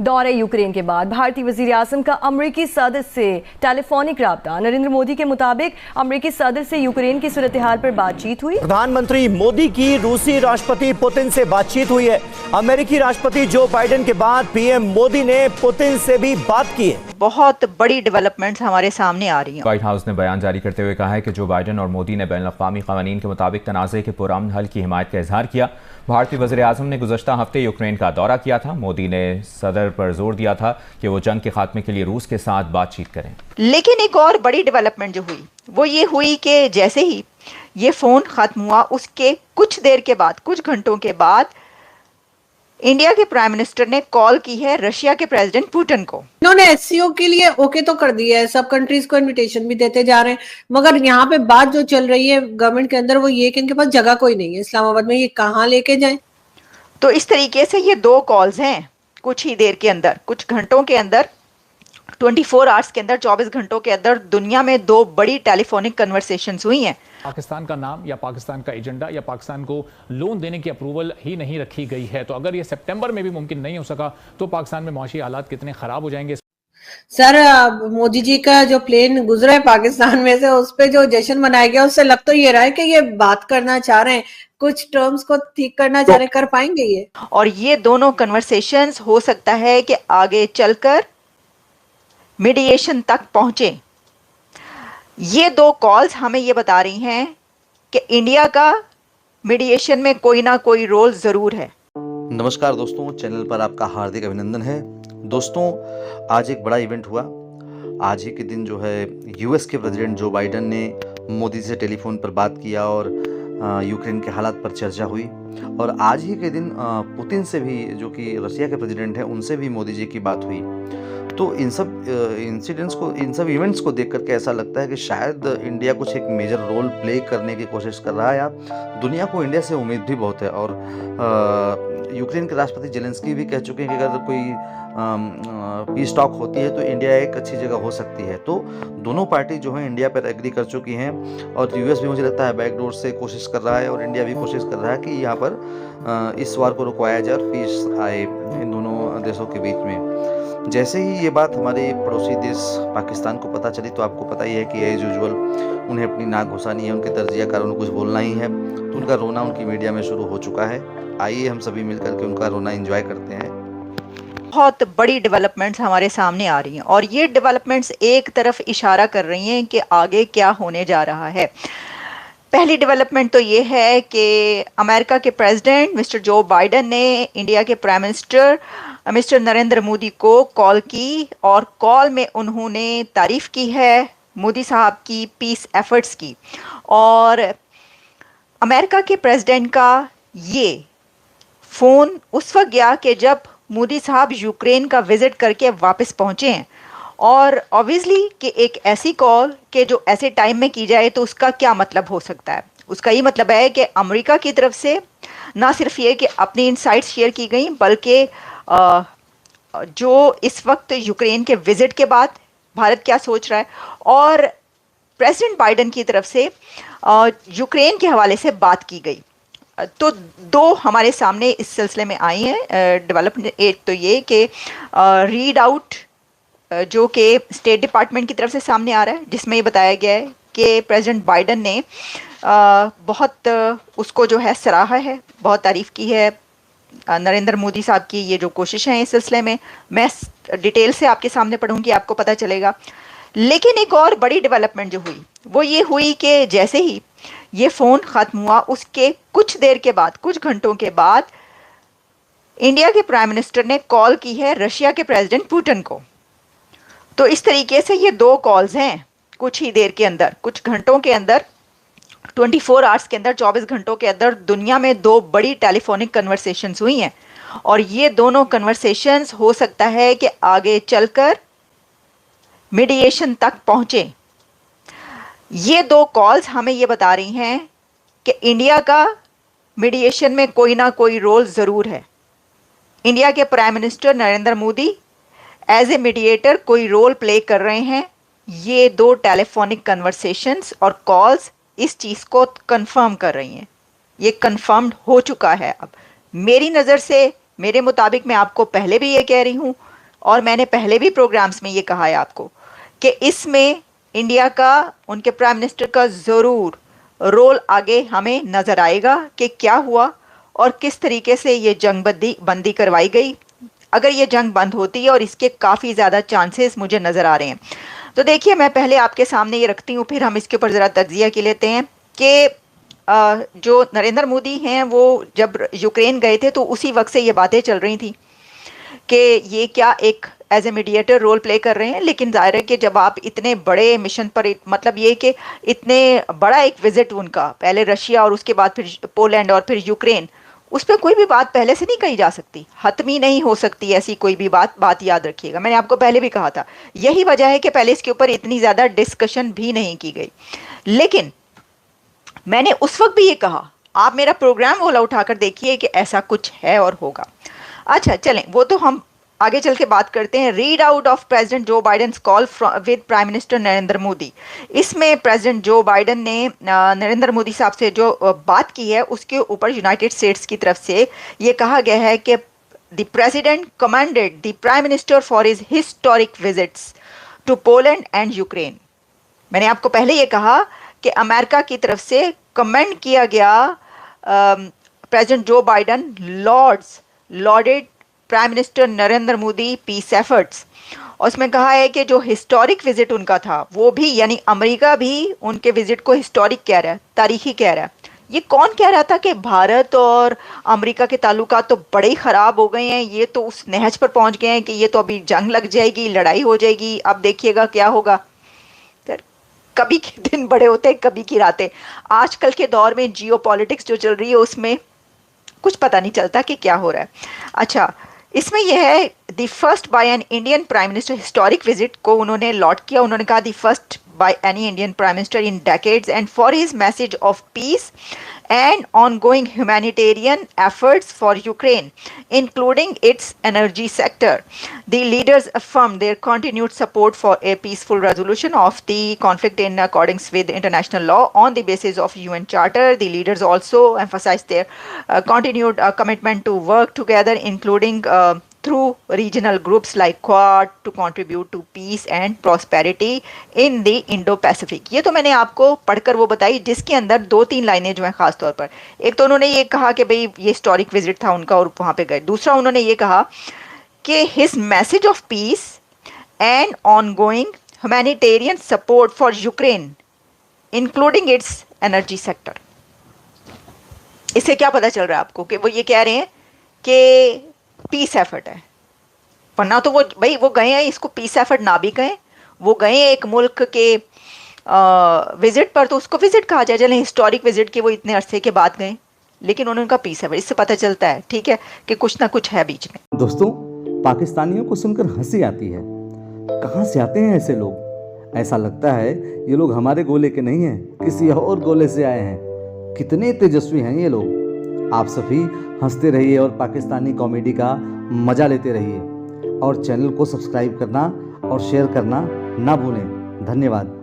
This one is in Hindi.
दौरे यूक्रेन के बाद भारतीय वजीर आज़म का अमरीकी सदर से टेलीफोनिक राब्ता। नरेंद्र मोदी के मुताबिक अमरीकी सदर से यूक्रेन की सूरत हाल पर बातचीत हुई। प्रधानमंत्री मोदी की रूसी राष्ट्रपति पुतिन से बातचीत हुई है। अमेरिकी राष्ट्रपति जो बाइडेन के बाद पीएम मोदी ने पुतिन से भी बात की है। बहुत बड़ी डेवलपमेंट्स हमारे सामने आ रही हैं। व्हाइट हाउस ने बयान जारी करते हुए कहा है कि जो बाइडेन और मोदी ने बैनुल-अक़वामी क़वानीन के मुताबिक तनाज़े के पुरअमन हल की हिमायत का इजहार किया। भारतीय वज़ीर आज़म ने गुज़श्ता हफ्ते यूक्रेन का दौरा किया था। मोदी ने सदर पर जोर दिया था कि वो जंग के खात्मे के लिए रूस के साथ बातचीत करें। लेकिन एक और बड़ी डेवलपमेंट जो हुई वो ये हुई कि जैसे ही ये फोन खत्म हुआ उसके कुछ देर के बाद, कुछ घंटों के बाद इंडिया के प्राइम मिनिस्टर ने कॉल की है रशिया के प्रेसिडेंट पुतिन को। इन्होंने एससीओ के लिए ओके तो कर दिया है, सब कंट्रीज को इनविटेशन भी देते जा रहे हैं, मगर यहाँ पे बात जो चल रही है गवर्नमेंट के अंदर वो ये कि इनके पास जगह कोई नहीं है इस्लामाबाद में, ये कहाँ लेके जाएं। तो इस तरीके से ये दो कॉल्स हैं कुछ ही देर के अंदर, कुछ घंटों के अंदर, 24 आवर्स के अंदर, 24 घंटों के अंदर दुनिया में दो बड़ी टेलीफोनिक कन्वर्सेशंस हुई हैं। पाकिस्तान का नाम या पाकिस्तान का एजेंडा या पाकिस्तान को लोन देने की अप्रूवल ही नहीं रखी गई है। तो अगर ये सितंबर में भी मुमकिन नहीं हो सका तो पाकिस्तान में माशी हालात कितने खराब हो जाएंगे। सर, मोदी जी का जो प्लेन गुजरा है पाकिस्तान में से, उस पे जो जश्न मनाया गया उससे लग तो ये रहा है कि ये बात करना चाह रहे हैं, कुछ टर्म्स को ठीक करना चाह रहे हैं, कर पाएंगे ये। और ये दोनों कन्वर्सेशंस हो सकता है कि आगे चलकर मीडिएशन तक पहुंचे। ये दो कॉल्स हमें ये बता रही हैं कि इंडिया का मीडिएशन में कोई ना कोई रोल जरूर है। नमस्कार दोस्तों, चैनल पर आपका हार्दिक अभिनंदन है। दोस्तों, आज एक बड़ा इवेंट हुआ। आज ही के दिन जो है यूएस के प्रेसिडेंट जो बाइडेन ने मोदी से टेलीफोन पर बात किया और यूक्रेन के हालात पर चर्चा हुई। और आज ही के दिन पुतिन से भी, जो कि रशिया के प्रेसिडेंट हैं, उनसे भी मोदी जी की बात हुई। तो इन सब इंसिडेंट्स को, इन सब इवेंट्स को देख करके ऐसा लगता है कि शायद इंडिया कुछ एक मेजर रोल प्ले करने की कोशिश कर रहा है, या दुनिया को इंडिया से उम्मीद भी बहुत है। और यूक्रेन के राष्ट्रपति जेलेंस्की भी कह चुके हैं कि अगर कोई पीस टॉक होती है तो इंडिया एक अच्छी जगह हो सकती है। तो दोनों पार्टी जो हैं इंडिया पर एग्री कर चुकी हैं, और यूएस भी मुझे लगता है बैकडोर से कोशिश कर रहा है, और इंडिया भी कोशिश कर रहा है कि यहाँ पर इस वार को रुकवाया जाए और पीस आए इन दोनों देशों के बीच में। जैसे ही ये बात हमारे पड़ोसी देश पाकिस्तान को पता चली, तो आपको पता ही है कि एज यूजुअल उन्हें अपनी नाक घुसानी है, उनके तर्जिया कारों कुछ बोलना ही है। तो उनका रोना उनकी मीडिया में शुरू हो चुका है। आइए हम सभी मिलकर के उनका रोना एंजॉय करते हैं। बहुत बड़ी डेवलपमेंट्स हमारे सामने आ रही हैं, और ये डेवलपमेंट्स एक तरफ इशारा कर रही हैं कि आगे क्या होने जा रहा है। पहली डेवलपमेंट तो ये है कि अमेरिका के प्रेसिडेंट मिस्टर जो बाइडेन ने इंडिया के prime minister mister Narendra Modi को कॉल की, और कॉल में उन्होंने तारीफ की है मोदी साहब की पीस एफर्ट्स की। और अमेरिका के प्रेसिडेंट का ये फ़ोन उस वक्त गया कि जब मोदी साहब यूक्रेन का विज़िट करके वापस पहुँचे हैं। और ऑब्वियसली कि एक ऐसी कॉल के जो ऐसे टाइम में की जाए तो उसका क्या मतलब हो सकता है। उसका ये मतलब है कि अमेरिका की तरफ से ना सिर्फ ये कि अपनी इनसाइट्स शेयर की गई, बल्कि जो इस वक्त यूक्रेन के विज़िट के बाद भारत क्या सोच रहा है, और प्रेसिडेंट बाइडेन की तरफ से यूक्रेन के हवाले से बात की गई। तो दो हमारे सामने इस सिलसिले में आई हैं डेवलपमेंट। एक तो ये कि रीड आउट जो कि स्टेट डिपार्टमेंट की तरफ से सामने आ रहा है, जिसमें ये बताया गया है कि प्रेसिडेंट बाइडेन ने बहुत उसको जो है सराहा है, बहुत तारीफ़ की है नरेंद्र मोदी साहब की ये जो कोशिश है इस सिलसिले में। मैं डिटेल से आपके सामने पढ़ूंगी, आपको पता चलेगा। लेकिन एक और बड़ी डेवलपमेंट जो हुई वो ये हुई कि जैसे ही ये फ़ोन ख़त्म हुआ उसके कुछ देर के बाद, कुछ घंटों के बाद इंडिया के प्राइम मिनिस्टर ने कॉल की है रशिया के प्रेसिडेंट पुतिन को। तो इस तरीके से ये दो कॉल्स हैं कुछ ही देर के अंदर, कुछ घंटों के अंदर, 24 आवर्स के अंदर, 24 घंटों के अंदर दुनिया में दो बड़ी टेलीफोनिक कन्वर्सेशंस हुई हैं। और ये दोनों कन्वर्सेशंस हो सकता है कि आगे चलकर मीडिएशन तक पहुंचे। ये दो कॉल्स हमें ये बता रही हैं कि इंडिया का मीडिएशन में कोई ना कोई रोल ज़रूर है। इंडिया के prime minister Narendra Modi as a mediator कोई रोल प्ले कर रहे हैं। ये दो टेलीफोनिक कन्वर्सेशंस और कॉल्स इस चीज़ को कंफर्म कर रही हैं। ये कंफर्म्ड हो चुका है। अब मेरी नज़र से, मेरे मुताबिक, मैं आपको पहले भी ये कह रही हूँ और मैंने पहले भी प्रोग्राम्स में ये कहा है आपको कि इसमें इंडिया का, उनके प्राइम मिनिस्टर का ज़रूर रोल आगे हमें नज़र आएगा कि क्या हुआ और किस तरीके से ये जंग बंदी करवाई गई। अगर ये जंग बंद होती है, और इसके काफ़ी ज़्यादा चांसेस मुझे नज़र आ रहे हैं। तो देखिए, मैं पहले आपके सामने ये रखती हूँ, फिर हम इसके ऊपर ज़रा तज्जिया के लेते हैं कि जो नरेंद्र मोदी हैं वो जब यूक्रेन गए थे तो उसी वक्त से ये बातें चल रही थी कि ये क्या एक as a mediator role play कर रहे हैं। लेकिन जाहिर है कि जब आप इतने बड़े मिशन पर, मतलब ये कि इतने बड़ा एक विजिट उनका, पहले रशिया और उसके बाद फिर पोलैंड और फिर यूक्रेन, उस पर कोई भी बात पहले से नहीं कही जा सकती, हतमी नहीं हो सकती ऐसी कोई भी बात याद रखिएगा। मैंने आपको पहले भी कहा था, यही वजह है कि पहले इसके ऊपर इतनी ज़्यादा डिस्कशन भी नहीं की गई। लेकिन मैंने उस वक्त भी ये कहा, आप मेरा प्रोग्राम वाला उठाकर देखिए कि ऐसा कुछ है और होगा। अच्छा चलें, वो तो हम आगे चल के बात करते हैं। Read out of president Joe Biden call with prime minister Narendra Modi. इसमें प्रेसिडेंट जो बाइडेन ने नरेंद्र मोदी साहब से जो बात की है उसके ऊपर यूनाइटेड स्टेट्स की तरफ से ये कहा गया है कि the president commanded the prime minister for his historic visits to Poland and Ukraine. मैंने आपको पहले ये कहा कि अमेरिका की तरफ से कमेंड किया गया, president Joe Biden lauded prime minister Narendra Modi peace efforts. और उसमें कहा है कि जो हिस्टोरिक विजिट उनका था वो भी, यानी अमेरिका भी उनके विजिट को हिस्टोरिक कह रहा है, तारीखी कह रहा है। ये कौन कह रहा था कि भारत और अमेरिका के ताल्लुकात तो बड़े ही ख़राब हो गए हैं, ये तो उस नहज पर पहुंच गए हैं कि ये तो अभी जंग लग जाएगी, लड़ाई हो जाएगी, अब देखिएगा क्या होगा। कभी के दिन बड़े होते हैं, कभी की रातें। आजकल के दौर में जियोपॉलिटिक्स जो चल रही है उसमें कुछ पता नहीं चलता कि क्या हो रहा है। अच्छा, इसमें यह है the first by an Indian prime minister, historic visit को उन्होंने लॉट किया। उन्होंने कहा the first by any Indian prime minister in decades and for his message of peace and ongoing humanitarian efforts for Ukraine, including its energy sector. The leaders affirmed their continued support for a peaceful resolution of the conflict in accordance with international law on the basis of UN Charter. The leaders also emphasized their continued commitment to work together, including through regional groups like Quad, to contribute to peace and prosperity in the Indo-Pacific. ये तो मैंने आपको पढ़कर वो बताई जिसके अंदर 2-3 लाइनें जो हैं खास तौर पर। एक तो उन्होंने ये कहा कि भाई ये हिस्टोरिक विजिट था उनका और वहाँ पे गए। दूसरा उन्होंने ये कहा कि his message of peace and ongoing humanitarian support for Ukraine including it's energy sector. इससे क्या पता चल रहा है आपको कि वो ये कह रहे हैं कि पीस एफर्ट है, वरना तो वो भाई वो गए हैं, इसको पीस एफर्ट ना भी कहें, वो गए हैं एक मुल्क के विजिट पर तो उसको विजिट कहा जाए। चलें हिस्टोरिक विजिट के वो इतने अरसे के बाद गए, लेकिन उन्होंने कहा पीस एफर्ट। इससे पता चलता है ठीक है कि कुछ ना कुछ है बीच में। दोस्तों, पाकिस्तानियों को सुनकर हंसी आती है। कहाँ से आते हैं ऐसे लोग? ऐसा लगता है ये लोग हमारे गोले के नहीं हैं, किसी और गोले से आए हैं। कितने तेजस्वी हैं ये लोग। आप सभी हंसते रहिए और पाकिस्तानी कॉमेडी का मज़ा लेते रहिए और चैनल को सब्सक्राइब करना और शेयर करना ना भूलें। धन्यवाद।